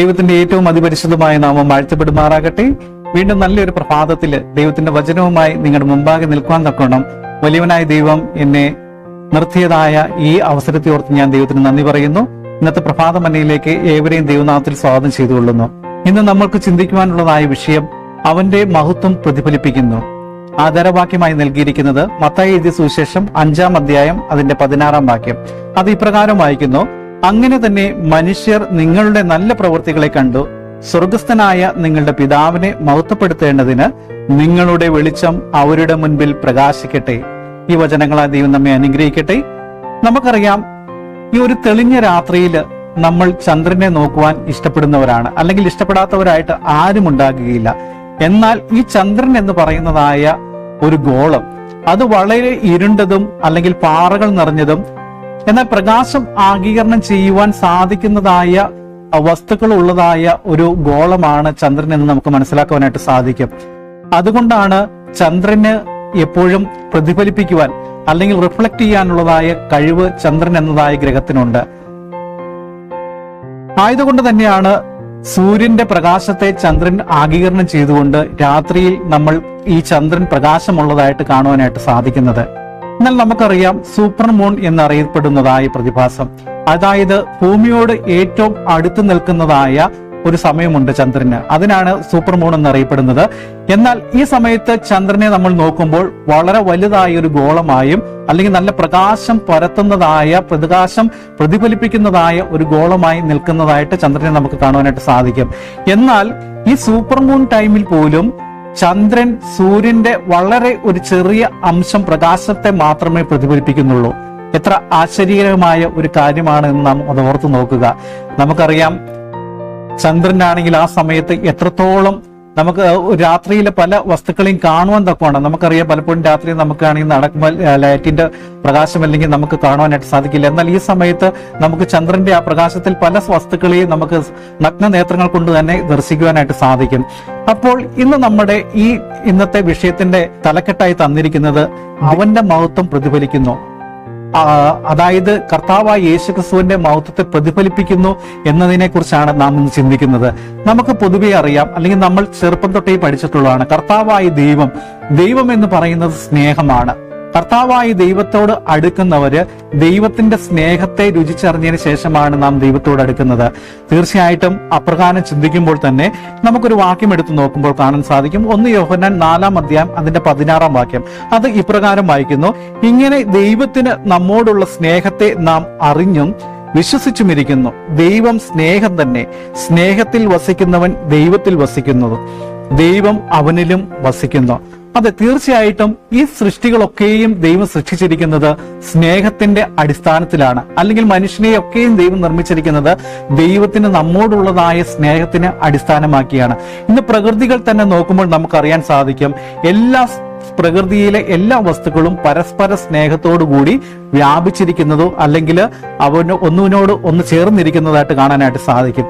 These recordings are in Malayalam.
ദൈവത്തിന്റെ ഏറ്റവും അതിപരിശുദ്ധമായ നാമം വാഴ്ത്തപ്പെടുമാറാകട്ടെ. വീണ്ടും നല്ലൊരു പ്രഭാതത്തില് ദൈവത്തിന്റെ വചനവുമായി നിങ്ങളുടെ മുമ്പാകെ നിൽക്കുവാൻ തക്കോണം വലിയവനായ ദൈവം എന്നെ നിർത്തിയതായ ഈ അവസരത്തെ ഓർത്ത് ഞാൻ ദൈവത്തിന് നന്ദി പറയുന്നു. ഇന്നത്തെ പ്രഭാത മന്നയിലേക്ക് ഏവരെയും ദൈവനാമത്തിൽ സ്വാഗതം ചെയ്തുകൊള്ളുന്നു. ഇന്ന് നമ്മൾക്ക് ചിന്തിക്കുവാനുള്ളതായ വിഷയം അവന്റെ മഹത്വം പ്രതിഫലിപ്പിക്കുന്നു. ആധാരവാക്യമായി നൽകിയിരിക്കുന്നത് മത്തായി എഴുതിയ സുവിശേഷം 5-ാം അധ്യായം അതിന്റെ 16-ാം വാക്യം. അത് ഇപ്രകാരം വായിക്കുന്നു: അങ്ങനെ തന്നെ മനുഷ്യർ നിങ്ങളുടെ നല്ല പ്രവൃത്തികളെ കണ്ടു സ്വർഗസ്ഥനായ നിങ്ങളുടെ പിതാവിനെ മഹത്വപ്പെടുത്തേണ്ടതിന് നിങ്ങളുടെ വെളിച്ചം അവരുടെ മുൻപിൽ പ്രകാശിക്കട്ടെ. ഈ വചനങ്ങളാൽ ദൈവം നമ്മെ അനുഗ്രഹിക്കട്ടെ. നമുക്കറിയാം, ഈ ഒരു തെളിഞ്ഞ രാത്രിയിൽ നമ്മൾ ചന്ദ്രനെ നോക്കുവാൻ ഇഷ്ടപ്പെടുന്നവരാണ്, അല്ലെങ്കിൽ ഇഷ്ടപ്പെടാത്തവരായിട്ട് ആരും ഉണ്ടാകുകയില്ല. എന്നാൽ ഈ ചന്ദ്രൻ എന്ന് പറയുന്നതായ ഒരു ഗോളം, അത് വളരെ ഇരുണ്ടതും അല്ലെങ്കിൽ പാറകൾ നിറഞ്ഞതും എന്നാൽ പ്രകാശം ആഗീകരണം ചെയ്യുവാൻ സാധിക്കുന്നതായ വസ്തുക്കൾ ഉള്ളതായ ഒരു ഗോളമാണ് ചന്ദ്രൻ എന്ന് നമുക്ക് മനസ്സിലാക്കുവാനായിട്ട് സാധിക്കും. അതുകൊണ്ടാണ് ചന്ദ്രന് എപ്പോഴും പ്രതിഫലിപ്പിക്കുവാൻ അല്ലെങ്കിൽ റിഫ്ലക്ട് ചെയ്യാനുള്ളതായ കഴിവ് ചന്ദ്രൻ എന്നതായ ഗ്രഹത്തിനുണ്ട്. ആയതുകൊണ്ട് തന്നെയാണ് സൂര്യന്റെ പ്രകാശത്തെ ചന്ദ്രൻ ആഗീകരണം ചെയ്തുകൊണ്ട് രാത്രിയിൽ നമ്മൾ ഈ ചന്ദ്രൻ പ്രകാശമുള്ളതായിട്ട് കാണുവാനായിട്ട് സാധിക്കുന്നത്. എന്നാൽ നമുക്കറിയാം, സൂപ്പർ മൂൺ എന്നറിയപ്പെടുന്നതായ പ്രതിഭാസം, അതായത് ഭൂമിയോട് ഏറ്റവും അടുത്ത് നിൽക്കുന്നതായ ഒരു സമയമുണ്ട് ചന്ദ്രന്, അതിനാണ് സൂപ്പർ മൂൺ എന്നറിയപ്പെടുന്നത്. എന്നാൽ ഈ സമയത്ത് ചന്ദ്രനെ നമ്മൾ നോക്കുമ്പോൾ വളരെ വലുതായ ഒരു ഗോളമായും അല്ലെങ്കിൽ നല്ല പ്രകാശം പരത്തുന്നതായ പ്രകാശം പ്രതിഫലിപ്പിക്കുന്നതായ ഒരു ഗോളമായി നിൽക്കുന്നതായിട്ട് ചന്ദ്രനെ നമുക്ക് കാണുവാനായിട്ട് സാധിക്കും. എന്നാൽ ഈ സൂപ്പർ മൂൺ ടൈമിൽ പോലും ചന്ദ്രൻ സൂര്യന്റെ വളരെ ഒരു ചെറിയ അംശം പ്രകാശത്തെ മാത്രമേ പ്രതിഫലിപ്പിക്കുന്നുള്ളൂ. എത്ര ആശ്ചര്യകരമായ ഒരു കാര്യമാണ് എന്ന് നാം അത് ഓർത്ത് നോക്കുക. നമുക്കറിയാം, ചന്ദ്രനാണെങ്കിൽ ആ സമയത്ത് എത്രത്തോളം നമുക്ക് രാത്രിയിലെ പല വസ്തുക്കളെയും കാണുവാൻ തക്കമാണ്. നമുക്കറിയാം, പലപ്പോഴും രാത്രി നമുക്കാണെങ്കിൽ നടക്കുമ്പോൾ ലൈറ്റിന്റെ പ്രകാശം അല്ലെങ്കിൽ നമുക്ക് കാണുവാനായിട്ട് സാധിക്കില്ല. എന്നാൽ ഈ സമയത്ത് നമുക്ക് ചന്ദ്രന്റെ ആ പ്രകാശത്തിൽ പല വസ്തുക്കളെയും നമുക്ക് നഗ്ന നേത്രങ്ങൾ കൊണ്ട് തന്നെ ദർശിക്കുവാനായിട്ട് സാധിക്കും. അപ്പോൾ ഇന്ന് നമ്മുടെ ഈ ഇന്നത്തെ വിഷയത്തിന്റെ തലക്കെട്ടായി തന്നിരിക്കുന്നത് അവന്റെ മഹത്വം പ്രതിഫലിക്കുന്നു. അതായത് കർത്താവായ യേശുക്രിസ്തുവിന്റെ മഹത്വത്തെ പ്രതിഫലിപ്പിക്കുന്നു എന്നതിനെ കുറിച്ചാണ് നാം ഇന്ന് ചിന്തിക്കുന്നത്. നമുക്ക് പൊതുവെ അറിയാം, അല്ലെങ്കിൽ നമ്മൾ ചെറുപ്പം തൊട്ടേ പഠിച്ചിട്ടുള്ളതാണ്, കർത്താവായ ദൈവം എന്ന് പറയുന്നത് സ്നേഹമാണ്. കർത്താവായ ദൈവത്തോട് അടുക്കുന്നവര് ദൈവത്തിന്റെ സ്നേഹത്തെ രുചിച്ചറിഞ്ഞതിന് ശേഷമാണ് നാം ദൈവത്തോട് അടുക്കുന്നത്. തീർച്ചയായിട്ടും അപ്രകാരം ചിന്തിക്കുമ്പോൾ തന്നെ നമുക്കൊരു വാക്യം എടുത്തു നോക്കുമ്പോൾ കാണാൻ സാധിക്കും. 1 യോഹന്നാൻ 4-ാം അധ്യായം അതിന്റെ 16-ാം വാക്യം. അത് ഇപ്രകാരം വായിക്കുന്നു: ഇങ്ങനെ ദൈവത്തിന് നമ്മോടുള്ള സ്നേഹത്തെ നാം അറിഞ്ഞും വിശ്വസിച്ചുമിരിക്കുന്നു. ദൈവം സ്നേഹം തന്നെ. സ്നേഹത്തിൽ വസിക്കുന്നവൻ ദൈവത്തിൽ വസിക്കുന്നു, ദൈവം അവനിലും വസിക്കുന്നു. അതെ, തീർച്ചയായിട്ടും ഈ സൃഷ്ടികളൊക്കെയും ദൈവം സൃഷ്ടിച്ചിരിക്കുന്നത് സ്നേഹത്തിന്റെ അടിസ്ഥാനത്തിലാണ്, അല്ലെങ്കിൽ മനുഷ്യനെയൊക്കെയും ദൈവം നിർമ്മിച്ചിരിക്കുന്നത് ദൈവത്തിന് നമ്മോടുള്ളതായ സ്നേഹത്തിന് അടിസ്ഥാനമാക്കിയാണ്. ഇന്ന് പ്രകൃതികൾ തന്നെ നോക്കുമ്പോൾ നമുക്കറിയാൻ സാധിക്കും, പ്രകൃതിയിലെ എല്ലാ വസ്തുക്കളും പരസ്പര സ്നേഹത്തോടു കൂടി വ്യാപിച്ചിരിക്കുന്നതോ അല്ലെങ്കിൽ ഒന്നിനോട് ഒന്ന് ചേർന്നിരിക്കുന്നതായിട്ട് കാണാനായിട്ട് സാധിക്കും.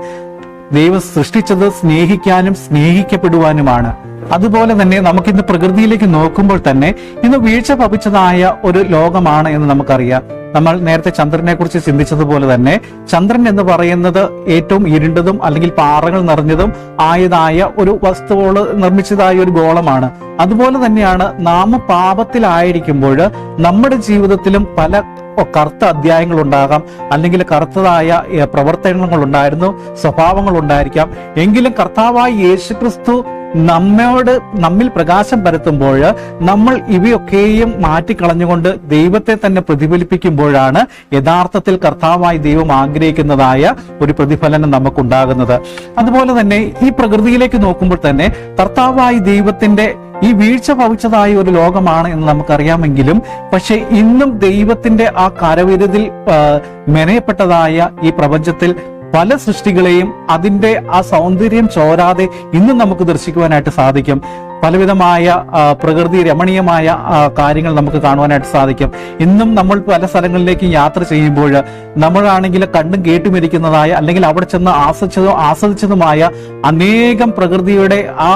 ദൈവം സൃഷ്ടിച്ചത് സ്നേഹിക്കാനും സ്നേഹിക്കപ്പെടുവാനുമാണ്. അതുപോലെ തന്നെ നമുക്കിന്ന് പ്രകൃതിയിലേക്ക് നോക്കുമ്പോൾ തന്നെ ഇന്ന് വീഴ്ച ഭവിച്ചതായ ഒരു ലോകമാണ് എന്ന് നമുക്കറിയാം. നമ്മൾ നേരത്തെ ചന്ദ്രനെ കുറിച്ച് ചിന്തിച്ചതുപോലെ തന്നെ ചന്ദ്രൻ എന്ന് പറയുന്നത് ഏറ്റവും ഇരുണ്ടതും അല്ലെങ്കിൽ പാറകൾ നിറഞ്ഞതും ആയതായ ഒരു വസ്തുവോട് നിർമ്മിച്ചതായ ഒരു ഗോളമാണ്. അതുപോലെ തന്നെയാണ് നാം പാപത്തിലായിരിക്കുമ്പോൾ നമ്മുടെ ജീവിതത്തിലും പല കറുത്ത അധ്യായങ്ങൾ ഉണ്ടാകാം, അല്ലെങ്കിൽ കറുത്തതായ പ്രവർത്തനങ്ങൾ ഉണ്ടായിരുന്നു, സ്വഭാവങ്ങൾ ഉണ്ടായിരിക്കാം. എങ്കിലും കർത്താവായ യേശുക്രിസ്തു നമ്മിൽ പ്രകാശം പരത്തുമ്പോൾ നമ്മൾ ഇവയൊക്കെയും മാറ്റിക്കളഞ്ഞുകൊണ്ട് ദൈവത്തെ തന്നെ പ്രതിഫലിപ്പിക്കുമ്പോഴാണ് യഥാർത്ഥത്തിൽ കർത്താവായി ദൈവം ആഗ്രഹിക്കുന്നതായ ഒരു പ്രതിഫലനം നമുക്കുണ്ടാകുന്നത്. അതുപോലെ തന്നെ ഈ പ്രകൃതിയിലേക്ക് നോക്കുമ്പോൾ തന്നെ കർത്താവായി ദൈവത്തിന്റെ ഈ വീഴ്ച ഭവിച്ചതായ ഒരു ലോകമാണ് എന്ന് നമുക്കറിയാമെങ്കിലും, പക്ഷെ ഇന്നും ദൈവത്തിന്റെ ആ കരവിരുതിൽ മെനയപ്പെട്ടതായ ഈ പ്രപഞ്ചത്തിൽ പല സൃഷ്ടികളെയും അതിന്റെ ആ സൗന്ദര്യം ചോരാതെ ഇന്നും നമുക്ക് ദർശിക്കുവാനായിട്ട് സാധിക്കും. പലവിധമായ പ്രകൃതി രമണീയമായ കാര്യങ്ങൾ നമുക്ക് കാണുവാനായിട്ട് സാധിക്കും. ഇന്നും നമ്മൾ പല സ്ഥലങ്ങളിലേക്ക് യാത്ര ചെയ്യുമ്പോൾ നമ്മളാണെങ്കിൽ കണ്ടും കേട്ടുമിരിക്കുന്നതായ അല്ലെങ്കിൽ അവിടെ ചെന്ന് ആസ്വദിച്ചതുമായ അനേകം പ്രകൃതിയുടെ ആ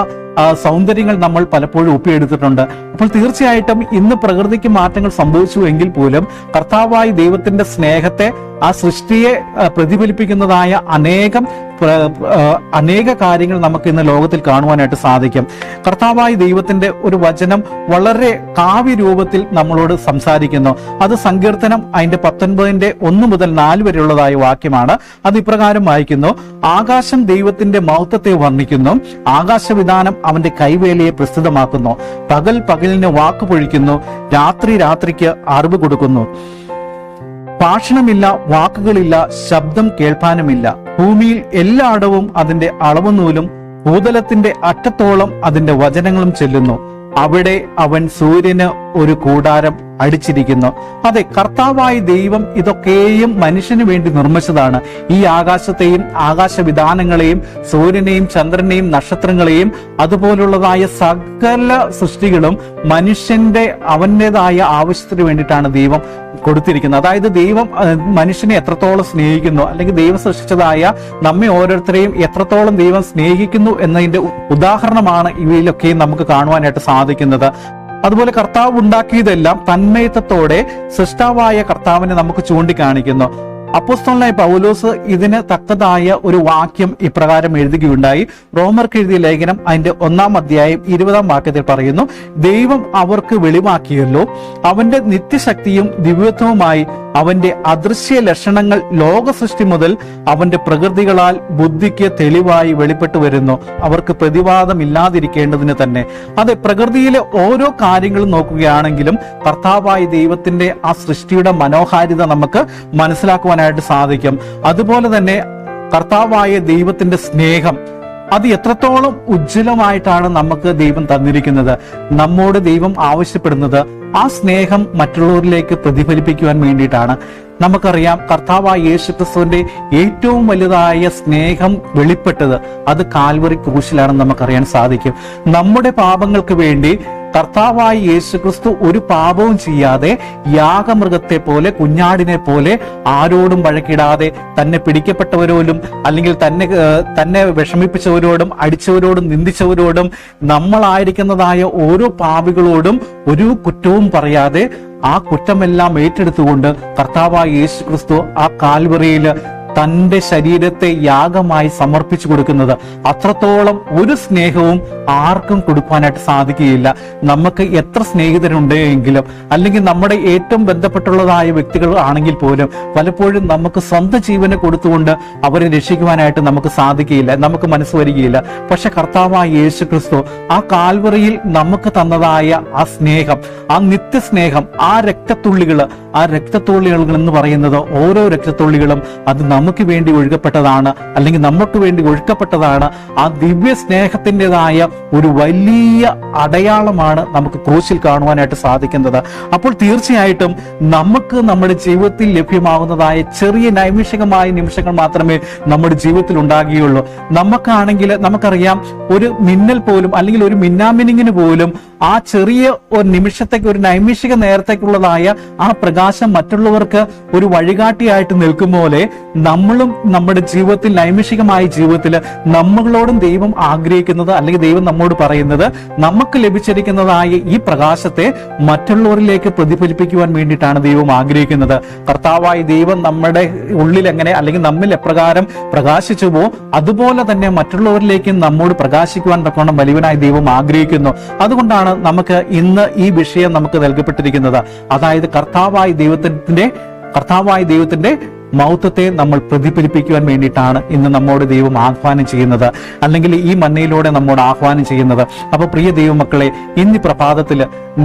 സൗന്ദര്യങ്ങൾ നമ്മൾ പലപ്പോഴും ഒപ്പിയെടുത്തിട്ടുണ്ട്. അപ്പോൾ തീർച്ചയായിട്ടും ഇന്ന് പ്രകൃതിക്ക് മാറ്റങ്ങൾ സംഭവിച്ചു എങ്കിൽ പോലും കർത്താവായ ദൈവത്തിന്റെ സ്നേഹത്തെ ആ സൃഷ്ടിയെ പ്രതിഫലിപ്പിക്കുന്നതായ അനേക കാര്യങ്ങൾ നമുക്ക് ഇന്ന് ലോകത്തിൽ കാണുവാനായിട്ട് സാധിക്കും. കർത്താവായ ദൈവത്തിന്റെ ഒരു വചനം വളരെ കാവ്യ രൂപത്തിൽ നമ്മളോട് സംസാരിക്കുന്നു. അത് സങ്കീർത്തനം അതിന്റെ 19:1 മുതൽ 4 വരെയുള്ളതായ വാക്യമാണ്. അത് ഇപ്രകാരം വായിക്കുന്നു: ആകാശം ദൈവത്തിന്റെ മഹത്വത്തെ വർണ്ണിക്കുന്നു, ആകാശവിധാനം അവന്റെ കൈവേലയെ പ്രസ്തുതമാക്കുന്നു. പകൽ പകലിന് വാക്ക് പൊഴിക്കുന്നു, രാത്രി രാത്രിക്ക് അറിവ് കൊടുക്കുന്നു. ഭാഷണമില്ല, വാക്കുകളില്ല, ശബ്ദം കേൾപ്പാനുമില്ല. ഭൂമിയിൽ എല്ലായിടവും അതിന്റെ അളവുനൂലും ഭൂതലത്തിന്റെ അറ്റത്തോളം അതിന്റെ വചനങ്ങളും ചെല്ലുന്നു. അവിടെ അവൻ സൂര്യന് ഒരു കൂടാരം അടിച്ചിരിക്കുന്നു. അതെ, കർത്താവായ ദൈവം ഇതൊക്കെയും മനുഷ്യന് വേണ്ടി നിർമ്മിച്ചതാണ്. ഈ ആകാശത്തെയും ആകാശവിധാനങ്ങളെയും സൂര്യനെയും ചന്ദ്രനെയും നക്ഷത്രങ്ങളെയും അതുപോലുള്ളതായ സകല സൃഷ്ടികളും അവൻ്റെതായ ആവശ്യത്തിന് വേണ്ടിയിട്ടാണ് ദൈവം കൊടുത്തിരിക്കുന്നത്. അതായത് ദൈവം മനുഷ്യനെ എത്രത്തോളം സ്നേഹിക്കുന്നു, അല്ലെങ്കിൽ ദൈവം സൃഷ്ടിച്ചതായ നമ്മെ ഓരോരുത്തരെയും എത്രത്തോളം ദൈവം സ്നേഹിക്കുന്നു എന്നതിന്റെ ഉദാഹരണമാണ് ഇവയിലൊക്കെയും നമുക്ക് കാണുവാനായിട്ട് സാധിക്കുന്നത്. അതുപോലെ കർത്താവ് ഉണ്ടാക്കിയതെല്ലാം തന്മയത്വത്തോടെ സൃഷ്ടാവായ കർത്താവിനെ നമുക്ക് ചൂണ്ടിക്കാണിക്കുന്നു. അപ്പോസ്തലനായ പൗലോസ് ഇതിന് തക്കതായ ഒരു വാക്യം ഇപ്രകാരം എഴുതുകയുണ്ടായി. റോമർക്ക് എഴുതിയ ലേഖനം അതിന്റെ 1-ാം അധ്യായം 20-ാം വാക്യത്തിൽ പറയുന്നു: ദൈവം അവർക്ക് വെളിവാക്കിയല്ലോ, അവന്റെ നിത്യശക്തിയും ദിവ്യത്വവുമായി അവന്റെ അദൃശ്യ ലക്ഷണങ്ങൾ ലോക സൃഷ്ടി മുതൽ അവന്റെ പ്രകൃതികളാൽ ബുദ്ധിക്ക് തെളിവായി വെളിപ്പെട്ടു വരുന്നു. അവർക്ക് പ്രതിവാദമില്ലാതിരിക്കേണ്ടതിന് തന്നെ. അതെ, പ്രകൃതിയിലെ ഓരോ കാര്യങ്ങളും നോക്കുകയാണെങ്കിലും കർത്താവായ ദൈവത്തിന്റെ ആ സൃഷ്ടിയുടെ മനോഹാരിത നമുക്ക് മനസ്സിലാക്കുവാനായിട്ട് സാധിക്കും. അതുപോലെ തന്നെ കർത്താവായ ദൈവത്തിന്റെ സ്നേഹം അത് എത്രത്തോളം ഉജ്ജ്വലമായിട്ടാണ് നമുക്ക് ദൈവം തന്നിരിക്കുന്നത്. നമ്മോട് ദൈവം ആവശ്യപ്പെടുന്നത് ആ സ്നേഹം മറ്റുള്ളവരിലേക്ക് പ്രതിഫലിപ്പിക്കുവാൻ വേണ്ടിയിട്ടാണ്. നമുക്കറിയാം, കർത്താവായ യേശുക്രിസ്തുവിന്റെ ഏറ്റവും വലുതായ സ്നേഹം വെളിപ്പെട്ടത് അത് കാൽവറി ക്രൂശിലാണെന്ന് നമുക്കറിയാൻ സാധിക്കും. നമ്മുടെ പാപങ്ങൾക്ക് വേണ്ടി കർത്താവായ യേശുക്രിസ്തു ഒരു പാപവും ചെയ്യാതെ യാഗമൃഗത്തെ പോലെ, കുഞ്ഞാടിനെ പോലെ ആരോടും വഴക്കിടാതെ തന്നെ പിടിക്കപ്പെട്ടവരോടും അല്ലെങ്കിൽ തന്നെ വിഷമിപ്പിച്ചവരോടും അടിച്ചവരോടും നിന്ദിച്ചവരോടും നമ്മളായിരിക്കുന്നതായ ഓരോ പാപികളോടും ഒരു കുറ്റവും പറയാതെ ആ കുറ്റമെല്ലാം ഏറ്റെടുത്തുകൊണ്ട് കർത്താവായ യേശുക്രിസ്തു ആ കാൽവറിയിൽ തന്റെ ശരീരത്തെ യാഗമായി സമർപ്പിച്ചു കൊടുക്കുന്നത്, അത്രത്തോളം ഒരു സ്നേഹവും ആർക്കും കൊടുക്കാനായിട്ട് സാധിക്കുകയില്ല. നമുക്ക് എത്ര സ്നേഹിതരുണ്ടെങ്കിലും അല്ലെങ്കിൽ നമ്മുടെ ഏറ്റവും ബന്ധപ്പെട്ടുള്ളതായ വ്യക്തികൾ ആണെങ്കിൽ പോലും പലപ്പോഴും നമുക്ക് സ്വന്തം ജീവനെ കൊടുത്തുകൊണ്ട് അവരെ രക്ഷിക്കുവാനായിട്ട് നമുക്ക് സാധിക്കുകയില്ല, നമുക്ക് മനസ്സ് വരികയില്ല. പക്ഷെ കർത്താവായ യേശുക്രിസ്തു ആ കാൽവറിയിൽ നമുക്ക് തന്നതായ ആ സ്നേഹം, ആ നിത്യസ്നേഹം, ആ രക്തത്തുള്ളികൾ എന്ന് പറയുന്നത് ഓരോ രക്തത്തുള്ളികളും അത് നമുക്ക് വേണ്ടി ഒഴുകപ്പെട്ടതാണ്, അല്ലെങ്കിൽ നമുക്ക് വേണ്ടി ഒഴുക്കപ്പെട്ടതാണ്. ആ ദിവ്യ സ്നേഹത്തിൻ്റെതായ ഒരു വലിയ അടയാളമാണ് നമുക്ക് ക്രൂശിൽ കാണുവാനായിട്ട് സാധിക്കുന്നത്. അപ്പോൾ തീർച്ചയായിട്ടും നമുക്ക് നമ്മുടെ ജീവിതത്തിൽ ലഭ്യമാകുന്നതായ ചെറിയ നൈമിഷികമായ നിമിഷങ്ങൾ മാത്രമേ നമ്മുടെ ജീവിതത്തിൽ ഉണ്ടാകുകയുള്ളൂ. നമുക്കറിയാം, ഒരു മിന്നൽ പോലും അല്ലെങ്കിൽ ഒരു മിന്നാമിനിങ്ങിന് പോലും ആ ചെറിയ ഒരു നിമിഷത്തേക്ക്, ഒരു നൈമിഷിക നേരത്തേക്കുള്ളതായ ആ പ്രകാശം മറ്റുള്ളവർക്ക് ഒരു വഴികാട്ടിയായിട്ട് നിൽക്കും പോലെ നമ്മളും നമ്മുടെ ജീവിതത്തിൽ, നൈമിഷികമായ ജീവിതത്തിൽ നമ്മളോടും ദൈവം ആഗ്രഹിക്കുന്നത് അല്ലെങ്കിൽ ദൈവം നമ്മോട് പറയുന്നത്, നമുക്ക് ലഭിച്ചിരിക്കുന്നതായ ഈ പ്രകാശത്തെ മറ്റുള്ളവരിലേക്ക് പ്രതിഫലിപ്പിക്കുവാൻ വേണ്ടിയിട്ടാണ് ദൈവം ആഗ്രഹിക്കുന്നത്. കർത്താവായ ദൈവം നമ്മുടെ ഉള്ളിൽ എങ്ങനെ അല്ലെങ്കിൽ നമ്മിൽ എപ്രകാരം പ്രകാശിച്ചുവോ അതുപോലെ തന്നെ മറ്റുള്ളവരിലേക്ക് നമ്മോട് പ്രകാശിക്കുവാൻ തക്കവണ്ണം വലിയവനായ ദൈവം ആഗ്രഹിക്കുന്നു. അതുകൊണ്ടാണ് നമുക്ക് ഇന്ന് ഈ വിഷയം നമുക്ക് നൽകപ്പെട്ടിരിക്കുന്നത്. അതായത് കർത്താവായ ദൈവത്തിന്റെ മൗത്വത്തെ നമ്മൾ പ്രതിഫലിപ്പിക്കുവാൻ വേണ്ടിയിട്ടാണ് ഇന്ന് നമ്മോട് ദൈവം ആഹ്വാനം ചെയ്യുന്നത്, അല്ലെങ്കിൽ ഈ മന്നയിലൂടെ നമ്മോട് ആഹ്വാനം ചെയ്യുന്നത്. അപ്പൊ പ്രിയ ദൈവമക്കളെ, ഇന്ന് പ്രഭാതത്തിൽ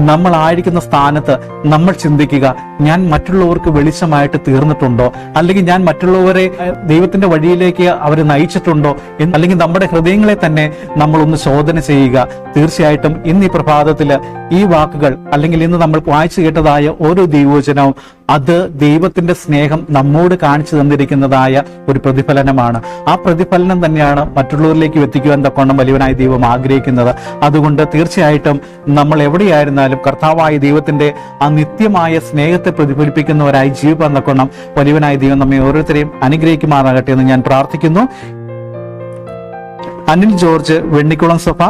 നമ്മൾ ആയിരിക്കുന്ന സ്ഥാനത്ത് നമ്മൾ ചിന്തിക്കുക, ഞാൻ മറ്റുള്ളവർക്ക് വെളിച്ചമായിട്ട് തീർന്നിട്ടുണ്ടോ, അല്ലെങ്കിൽ ഞാൻ മറ്റുള്ളവരെ ദൈവത്തിന്റെ വഴിയിലേക്ക് അവരെ നയിച്ചിട്ടുണ്ടോ, അല്ലെങ്കിൽ നമ്മുടെ ഹൃദയങ്ങളെ തന്നെ നമ്മളൊന്ന് ശോധന ചെയ്യുക. തീർച്ചയായിട്ടും ഇന്ന് ഈ പ്രഭാതത്തിൽ ഈ വാക്കുകൾ അല്ലെങ്കിൽ ഇന്ന് നമ്മൾ വായിച്ചു കേട്ടതായ ഓരോ ദൈവവചനവും അത് ദൈവത്തിന്റെ സ്നേഹം നമ്മോട് കാണിച്ചു തന്നിരിക്കുന്നതായ ഒരു പ്രതിഫലനമാണ്. ആ പ്രതിഫലനം തന്നെയാണ് മറ്റുള്ളവരിലേക്ക് എത്തിക്കുവാൻ തക്കവണ്ണം വലിയവനായ ദൈവം ആഗ്രഹിക്കുന്നത്. അതുകൊണ്ട് തീർച്ചയായിട്ടും നമ്മൾ എവിടെയായിരുന്നാലും കർത്താവായ ദൈവത്തിന്റെ ആ നിത്യമായ സ്നേഹത്തെ പ്രതിഫലിപ്പിക്കുന്നവരായി ജീവിക്കാൻ തക്കവണ്ണം വലിയവനായ ദൈവം നമ്മെ ഓരോരുത്തരെയും അനുഗ്രഹിക്കുമാറാകട്ടെ എന്ന് ഞാൻ പ്രാർത്ഥിക്കുന്നു. അനിൽ ജോർജ്, വെണ്ണിക്കുളം സഭ;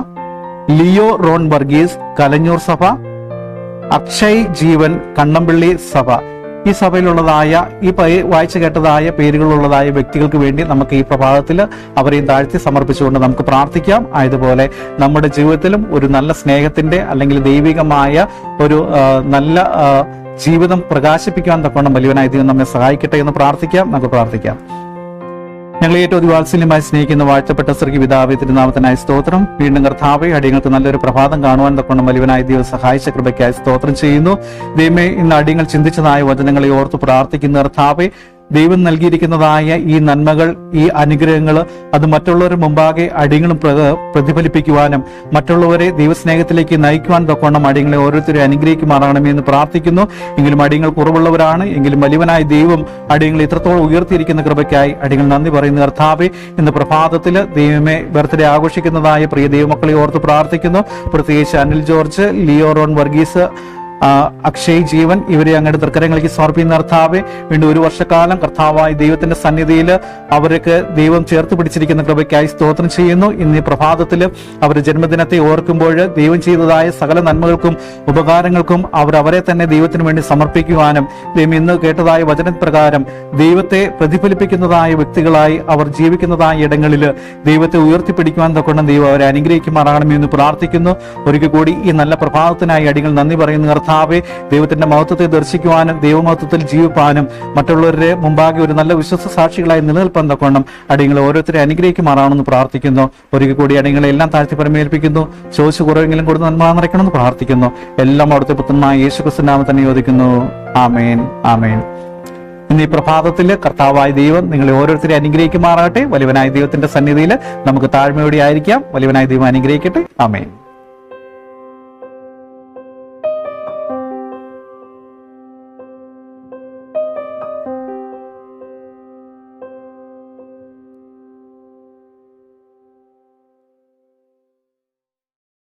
ലിയോ റോൺ വർഗീസ്, കലഞ്ഞൂർ സഭ; അക്ഷയ് ജീവൻ, കണ്ണമ്പള്ളി സഭ. ഈ സഭയിലുള്ളതായ വായിച്ചു കേട്ടതായ പേരുകളുള്ളതായ വ്യക്തികൾക്ക് വേണ്ടി നമുക്ക് ഈ പ്രഭാതത്തിൽ അവരെയും താഴ്ത്തി സമർപ്പിച്ചുകൊണ്ട് നമുക്ക് പ്രാർത്ഥിക്കാം. ആയതുപോലെ നമ്മുടെ ജീവിതത്തിലും ഒരു നല്ല സ്നേഹത്തിന്റെ അല്ലെങ്കിൽ ദൈവികമായ ഒരു നല്ല ജീവിതം പ്രകാശിപ്പിക്കാൻ തക്കവണ്ണം വലിയവനായ ദൈവം നമ്മെ സഹായിക്കട്ടെ എന്ന് പ്രാർത്ഥിക്കാം. നമുക്ക് പ്രാർത്ഥിക്കാം. ഞങ്ങൾ ഏറ്റവും വാത്സല്യമായി സ്നേഹിക്കുന്ന വാഴ്ത്തപ്പെട്ട സ്വർഗീയ പിതാവേ, തിരുനാമത്തിനായി സ്തോത്രം. വീണ്ടും കർത്താവേ, അടിയങ്ങൾക്ക് നല്ലൊരു പ്രഭാതം കാണുവാൻ തക്കൊണ്ട് വലിയവനായ ദൈവം സഹായിച്ച കൃപയ്ക്കായി സ്തോത്രം ചെയ്യുന്നു. ദൈവമേ, ഇന്ന് അടിയങ്ങൾ ചിന്തിച്ചതായ വചനങ്ങളെ ഓർത്ത് പ്രാർത്ഥിക്കുന്ന കർത്താവേ, ദൈവം നൽകിയിരിക്കുന്നതായ ഈ നന്മകൾ, ഈ അനുഗ്രഹങ്ങൾ അത് മറ്റുള്ളവരുടെ മുമ്പാകെ അടിയങ്ങളും പ്രതിഫലിപ്പിക്കുവാനും മറ്റുള്ളവരെ ദൈവസ്നേഹത്തിലേക്ക് നയിക്കുവാൻ തക്കോണം അടിയങ്ങളെ ഓരോരുത്തരും അനുഗ്രഹിക്കുമാറാകണമേ എന്ന് പ്രാർത്ഥിക്കുന്നു. എങ്കിലും അടിയങ്ങൾ കുറവുള്ളവരാണ്. എങ്കിലും വലിയവനായ ദൈവം അടിയങ്ങളെ ഇത്രത്തോളം ഉയർത്തിയിരിക്കുന്ന കൃപയ്ക്കായി അടിയങ്ങൾ നന്ദി പറയുന്ന കർത്താവേ, ഇന്ന് പ്രഭാതത്തില് ദൈവമേ ബർത്ത്ഡേ ആഘോഷിക്കുന്നതായ പ്രിയ ദൈവമക്കളെ ഓർത്ത് പ്രാർത്ഥിക്കുന്നു. പ്രത്യേകിച്ച് അനിൽ ജോർജ്, ലിയോറോൺ വർഗീസ്, അക്ഷയ്, ജീവൻ, ഇവരെ അങ്ങയുടെ തൃക്കരങ്ങളിലേക്ക് സമർപ്പിക്കുന്ന കർത്താവെ, വീണ്ടും ഒരു വർഷക്കാലം കർത്താവായ ദൈവത്തിന്റെ സന്നിധിയിൽ അവർക്ക് ദൈവം ചേർത്ത് പിടിച്ചിരിക്കുന്ന കൃപയ്ക്കായി സ്തോത്രം ചെയ്യുന്നു. ഇന്ന് ഈ പ്രഭാതത്തിൽ അവരുടെ ജന്മദിനത്തെ ഓർക്കുമ്പോൾ ദൈവം ചെയ്തതായ സകല നന്മകൾക്കും ഉപകാരങ്ങൾക്കും അവരെ തന്നെ ദൈവത്തിന് വേണ്ടി സമർപ്പിക്കുവാനും ദൈവം ഇന്ന് കേട്ടതായ വചനപ്രകാരം ദൈവത്തെ പ്രതിഫലിപ്പിക്കുന്നതായ വ്യക്തികളായി അവർ ജീവിക്കുന്നതായ ഇടങ്ങളിൽ ദൈവത്തെ ഉയർത്തിപ്പിടിക്കുവാൻ തക്കൊണ്ട് ദൈവം അവരെ അനുഗ്രഹിക്കുമാറാകണമെന്ന് പ്രാർത്ഥിക്കുന്നു. ഒരിക്കൽ കൂടി ഈ നല്ല പ്രഭാതത്തിനായി അടികൾ നന്ദി പറയുന്ന കർത്താവെ, ദൈവത്തിന്റെ മഹത്വത്തെ ദർശിക്കുവാനും ദൈവമഹത്വത്തിൽ ജീവിപ്പാനും മറ്റുള്ളവരുടെ മുമ്പാകെ ഒരു നല്ല വിശ്വസ സാക്ഷികളായി നിലനിൽപ്പാൻ തക്കോണം അടിയങ്ങളെ ഓരോരുത്തരെ അനുഗ്രഹിക്കുമാറാണെന്ന് പ്രാർത്ഥിക്കുന്നു. ഒരിക്കൽ കൂടി അടിയങ്ങളെ എല്ലാം താഴ്ത്തി പരമേൽപ്പിക്കുന്നു. ചോദിച്ചു കുറവെങ്കിലും കൊടുത്ത് നന്മ നിറയ്ക്കണമെന്ന് പ്രാർത്ഥിക്കുന്നു. എല്ലാം അവിടുത്തെ പുത്രനായ യേശുക്രിസ്തു നാമത്തിൽ തന്നെ യോദിക്കുന്നു. ആമേൻ, ആമേൻ. ഇന്ന് ഈ പ്രഭാതത്തിൽ കർത്താവായ ദൈവം നിങ്ങളെ ഓരോരുത്തരെ അനുഗ്രഹിക്കുമാറാകട്ടെ. വലിയവനായ ദൈവത്തിന്റെ സന്നിധിയിൽ നമുക്ക് താഴ്മയോടെ ആയിരിക്കാം. വലിയവനായ ദൈവം അനുഗ്രഹിക്കട്ടെ. ആമേൻ.